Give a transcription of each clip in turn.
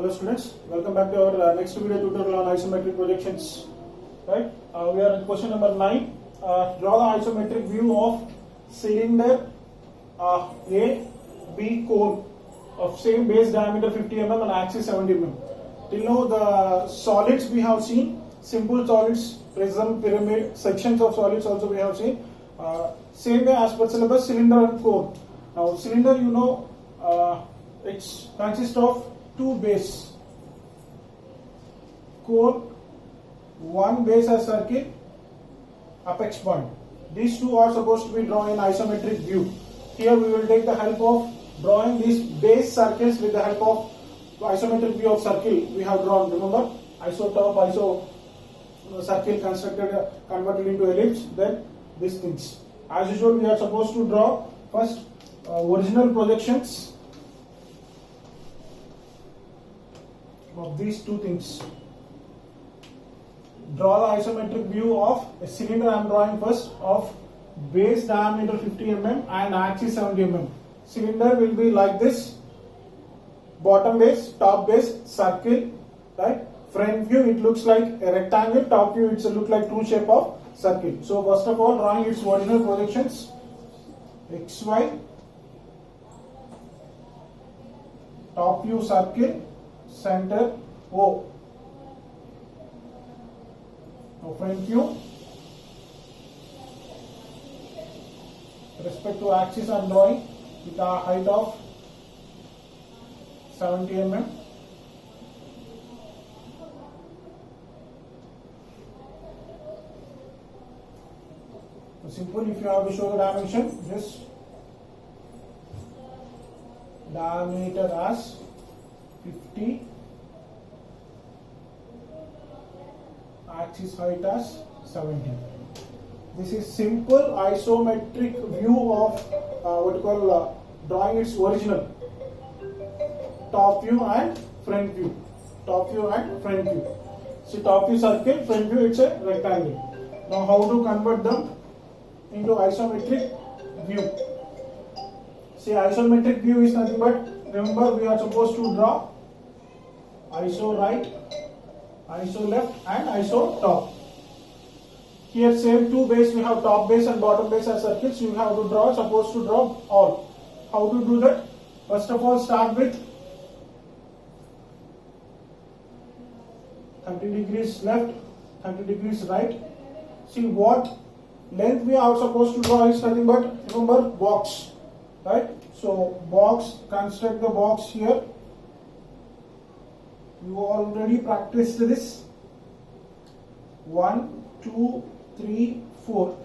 Hello students, welcome back to our next video tutorial on isometric projections. Right, we are in question number 9. Draw the isometric view of cylinder A, B cone of same base diameter 50 mm and axis 70 mm. Till now the solids we have seen, simple solids, prism, pyramid, sections of solids also we have seen. Same way as per syllabus, cylinder and cone. Now cylinder, you know, it consists of two base. Cone, one base as circle, apex point. These two are supposed to be drawn in isometric view. Here we will take the help of drawing these base circles with the help of isometric view of circle we have drawn. Remember, isotop, circle constructed, converted into ellipse, then these things. As usual, we are supposed to draw first original projections of these two things. Draw the isometric view of a cylinder. I am drawing first of base diameter 50 mm and axis 70 mm. Cylinder will be like this: bottom base, top base, circle, right? Front view it looks like a rectangle, top view it looks like true shape of circle. So first of all, drawing its original projections, XY, top view circle, center O. Now front view, respect to axis I am drawing with a height of 70 mm. So simple, if you have to show the dimension, just diameter as 50, axis height as 70. This is simple isometric view of what you call drawing its original top view and front view. Top view and front view. See, top view circle, front view it's a rectangle. Now how to convert them into isometric view? See, isometric view is nothing but, remember, we are supposed to draw iso right, iso left and iso top. Here same two base, we have top base and bottom base as circles. You have to draw, supposed to draw all. How to do that? First of all, start with 30 degrees left, 30 degrees right. See, what length we are supposed to draw is nothing but, remember, box, right? So box, construct the box here. You already practiced this. 1, 2, 3, 4.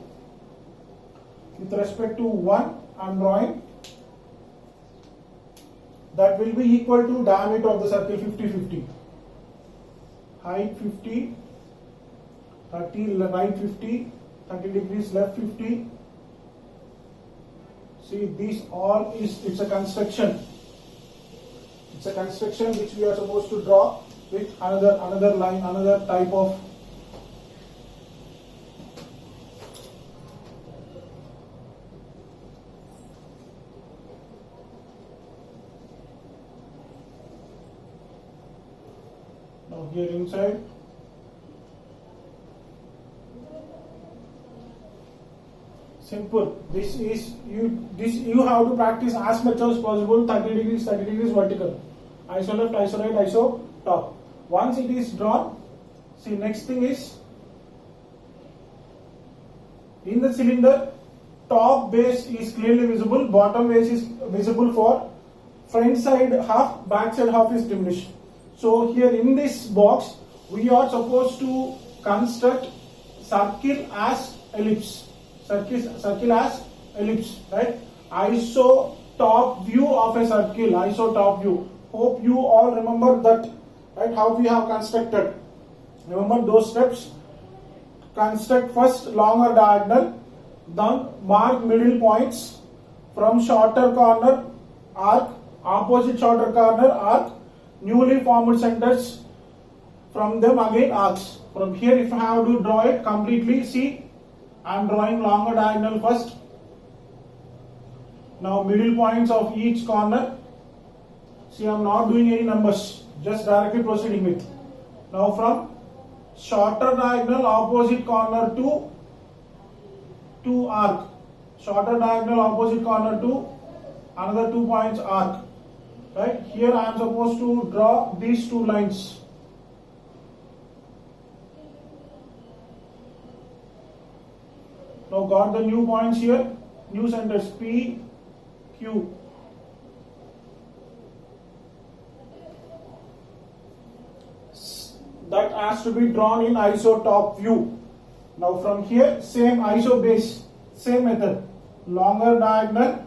With respect to 1, I am drawing. That will be equal to diameter of the circle 50-50. Height 50, 30 right 50, 30 degrees left 50. See, these all is, it's a construction. It's a construction which we are supposed to draw with another line, another type of now here inside. Simple. This you have to practice as much as possible. 30 degrees vertical. Iso left, iso right, iso top. Once it is drawn, see, next thing is, in the cylinder, top base is clearly visible, bottom base is visible for front side half, back side half is diminished. So here in this box, we are supposed to construct circle as ellipse. Circle as ellipse, right? Iso top view of a circle, iso top view. Hope you all remember that, right? How we have constructed. Remember those steps. Construct first longer diagonal, then mark middle points from shorter corner arc, opposite shorter corner arc, newly formed centers, from them again arcs. From here, if I have to draw it completely, see, I am drawing longer diagonal first. Now middle points of each corner. See, I am not doing any numbers, just directly proceeding with. Now from shorter diagonal opposite corner to arc, shorter diagonal opposite corner to another 2 points arc. Right, here I am supposed to draw these two lines. Now got the new points here, new centers P, Q. That has to be drawn in iso top view. Now from here, same iso base, same method. Longer diagonal,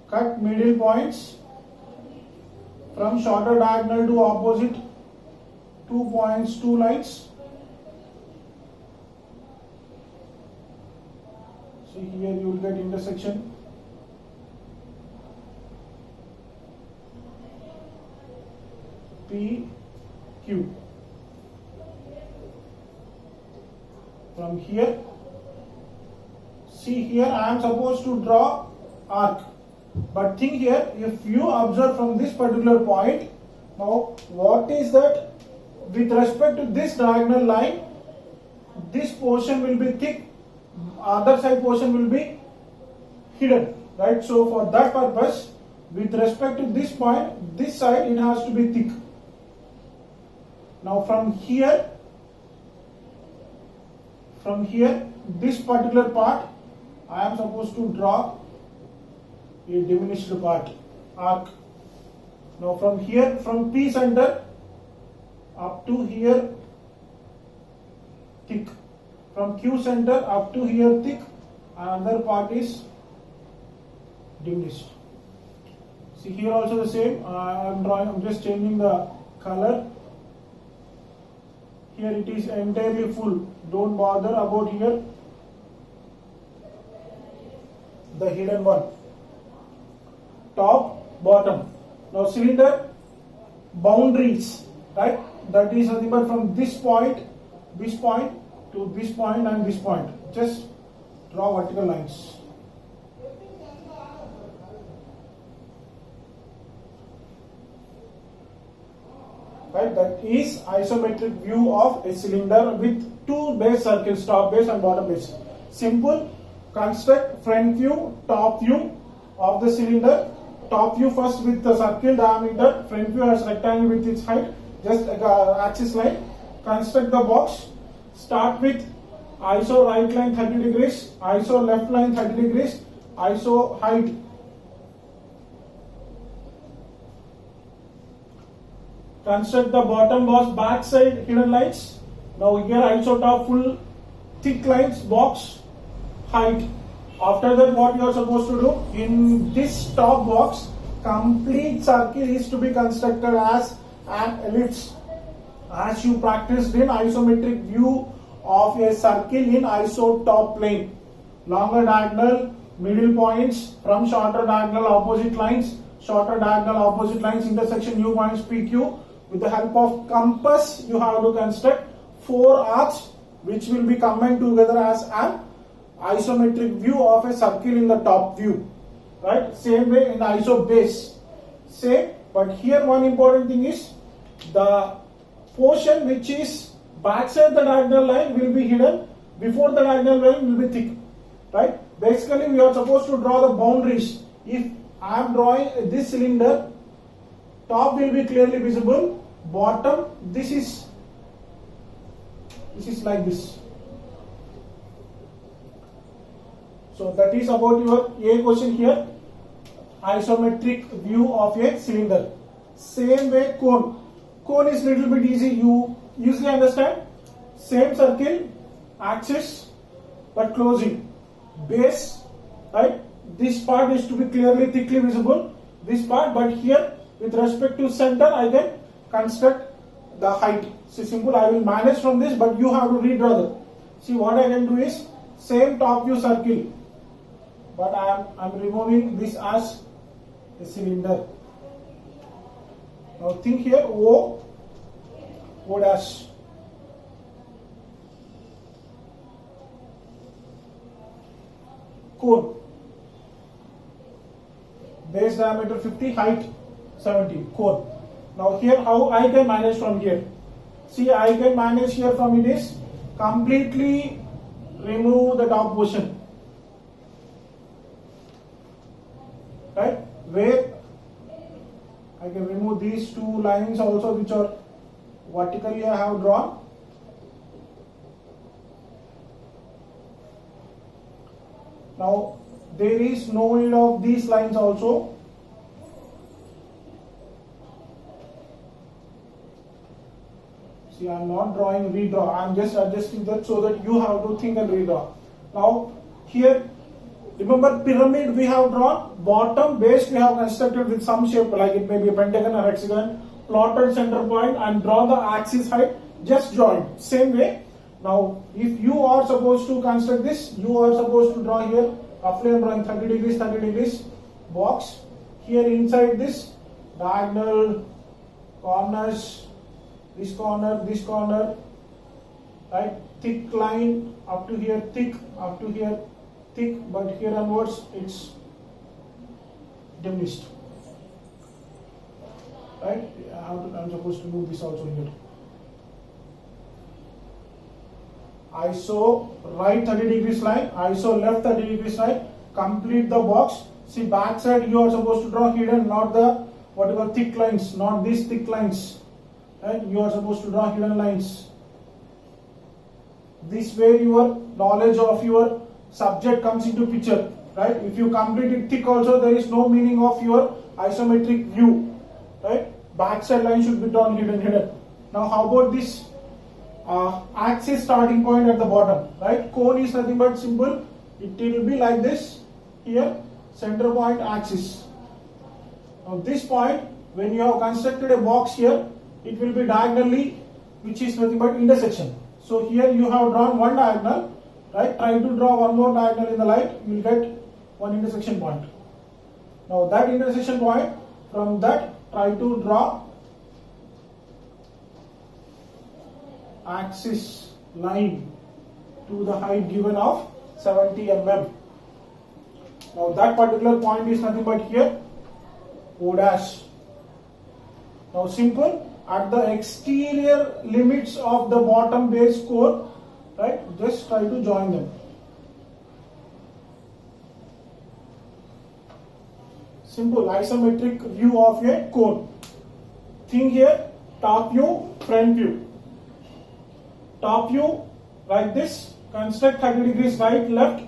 cut middle points from shorter diagonal to opposite 2 points, 2 lines. See here you will get intersection. P, Q. From here, see here I am supposed to draw arc. But think here, if you observe from this particular point, now what is that? With respect to this diagonal line, this portion will be thick, other side portion will be hidden, right? So for that purpose, with respect to this point, this side it has to be thick. Now from here, this particular part, I am supposed to draw a diminished part, arc. Now from here, from P center up to here thick, from Q center up to here thick, another part is diminished. See here also the same. I'm just changing the color. Here it is entirely full. Don't bother about here the hidden one. Top, bottom. Now cylinder boundaries, right? That is nothing but from this point to this point and this point. Just draw vertical lines. Right? That is isometric view of a cylinder with two base circles, top base and bottom base. Simple. Construct front view, top view of the cylinder. Top view first with the circle diameter, front view as rectangle with its height, just axis line. Construct the box. Start with iso right line 30 degrees, iso left line 30 degrees, iso height. Construct the bottom box back side hidden lines. Now here iso top full thick lines, box, height. After that, what you are supposed to do in this top box, complete circle is to be constructed as an ellipse, as you practiced in isometric view of a circle in iso top plane. Longer diagonal, middle points from shorter diagonal opposite lines, intersection new points PQ. With the help of compass, you have to construct 4 arcs which will be combined together as an isometric view of a circle in the top view, right? Same way in the iso base, same. But here one important thing is the portion which is backside the diagonal line will be hidden, before the diagonal line will be thick, right? Basically we are supposed to draw the boundaries. If I am drawing this cylinder, top will be clearly visible, bottom this is like this. So that is about your A question here. Isometric view of a cylinder. Same way cone. Cone is little bit easy. You easily understand. Same circle, axis, but closing. Base, right? This part is to be clearly, thickly visible. This part, but here with respect to center, I can construct the height. See, simple. I will manage from this, but you have to redraw that. See, what I can do is same top view circle. But I'm removing this as a cylinder. Now think here O dash. Cone. Base diameter 50, height 70. Cone. Now here how I can manage from here. See, I can manage here from it is completely remove the top portion. Right? Where I can remove these two lines also which are vertically I have drawn. Now there is no need of these lines also. See, I am not drawing redraw. I am just adjusting that so that you have to think and redraw. Now here, remember pyramid we have drawn, bottom base we have constructed with some shape like it may be a pentagon or hexagon, plotted center point and draw the axis height, just join. Same way. Now if you are supposed to construct this, you are supposed to draw here, roughly I am drawing 30 degrees box. Here inside this, diagonal, corners, this corner, right? Thick line up to here, thick, up to here, thick, but here onwards it's diminished. Right? I'm supposed to move this also here. ISO right 30 degrees line, ISO left 30 degrees line, complete the box. See, back side you are supposed to draw hidden, not the what you call thick lines, not these thick lines. Right? You are supposed to draw hidden lines. This way your knowledge of your subject comes into picture. Right? If you complete it thick also, there is no meaning of your isometric view. Right? Backside line should be drawn hidden. Now how about this axis starting point at the bottom? Right? Cone is nothing but simple. It will be like this. Here, center point axis. Now this point, when you have constructed a box here, it will be diagonally, which is nothing but intersection. So here you have drawn one diagonal, right? Try to draw one more diagonal in the light, you will get one intersection point. Now that intersection point, from that try to draw axis line to the height given of 70 mm. Now that particular point is nothing but here, O dash. Now simple. At the exterior limits of the bottom base core, right, just try to join them. Simple isometric view of a cone. Think here, top view, front view. Top view like this, construct 30 degrees right, left,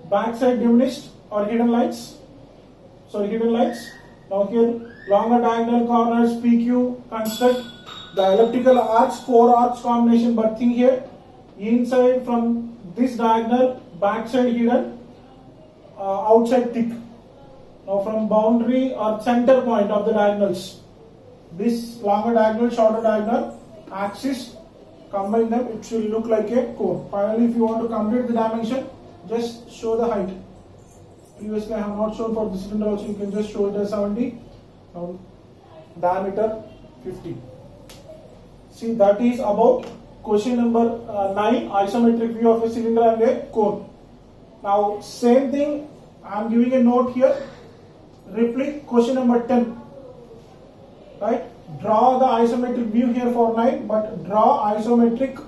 back side diminished or hidden lines. Now here, longer diagonal corners, PQ, construct the elliptical arcs, 4 arcs combination, but think here, inside from this diagonal, backside hidden, outside thick. Now from boundary or center point of the diagonals, this longer diagonal, shorter diagonal, axis, combine them, it will look like a cone. Finally, if you want to complete the dimension, just show the height. Previously I have not shown for the cylinder also, you can just show it as 70, diameter 50. See, that is about question number 9, isometric view of a cylinder and a cone. Now same thing, I am giving a note here, repeat question number 10. Right? Draw the isometric view here for 9, but draw isometric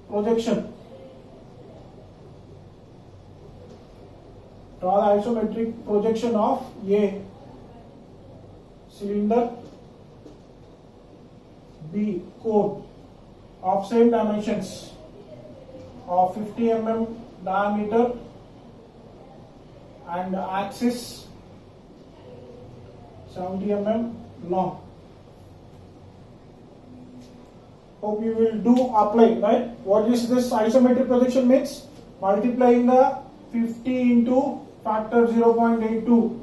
projection. Draw the isometric projection of A cylinder, B cone of same dimensions of 50 mm diameter and axis 70 mm long. Hope you will do apply, right? What is this isometric projection means? Multiplying the 50 into factor 0.82,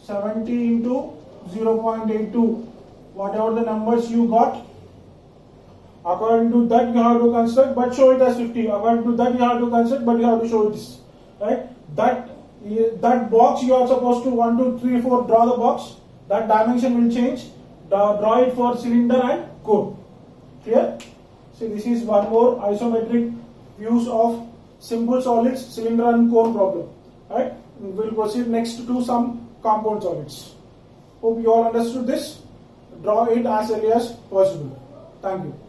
70 into 0.82, whatever the numbers you got, according to that you have to construct, but show it as 50. According to that you have to construct, but you have to show this, right? That box you are supposed to 1, 2, 3, 4 draw the box. That dimension will change. Draw it for cylinder and cone. Clear? See, this is one more isometric views of simple solids, cylinder and cone problem. Right? We will proceed next to some compound solids. Hope you all understood this. Draw it as early as possible. Thank you.